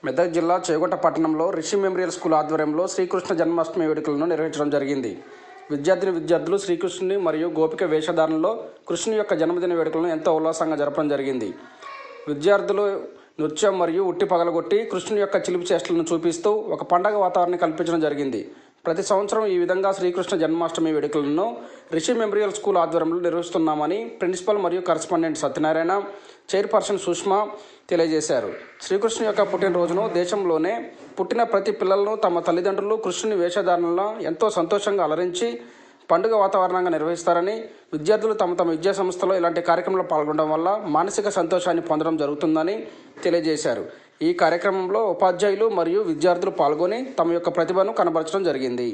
మెదక్ జిల్లా చేగొట్ట పట్టణంలో Rishi memorial school ఆధ్వర్యంలో శ్రీకృష్ణ జన్మాష్టమి వేడుకలను నిర్వహించడం జరిగింది. విద్యార్థులు శ్రీకృష్ణుని మరియు గోపిక వేషధారణలో కృష్ణుని యొక్క జన్మదిన వేడుకలను ఎంతో ఉల్లాసంగా జరపడం జరిగింది. విద్యార్థులు నృత్యం మరియు ఉట్టి పగలగొట్టి కృష్ణుని యొక్క చిలిపి చేష్టలను చూపిస్తూ ఒక పండగ వాతావరణాన్ని కల్పించడం జరిగింది. ప్రతి సంవత్సరం ఈ విధంగా శ్రీకృష్ణ జన్మాష్టమి వేడుకలను రిషి మెమోరియల్ స్కూల్ ఆధ్వర్యంలో నిర్వహిస్తున్నామని ప్రిన్సిపల్ మరియు కరస్పాండెంట్ సత్యనారాయణ, చైర్పర్సన్ సుష్మా తెలియజేశారు. శ్రీకృష్ణుని యొక్క పుట్టినరోజును దేశంలోనే పుట్టిన ప్రతి పిల్లలను తమ తల్లిదండ్రులు కృష్ణుని వేషధారణలో ఎంతో సంతోషంగా అలరించి పండుగ వాతావరణంగా నిర్వహిస్తారని, విద్యార్థులు తమ విద్యా సంస్థలో ఇలాంటి కార్యక్రమంలో పాల్గొనడం వల్ల మానసిక సంతోషాన్ని పొందడం జరుగుతుందని తెలియజేశారు. ఈ కార్యక్రమంలో ఉపాధ్యాయులు మరియు విద్యార్థులు పాల్గొని తమ యొక్క ప్రతిభను కనబరచడం జరిగింది.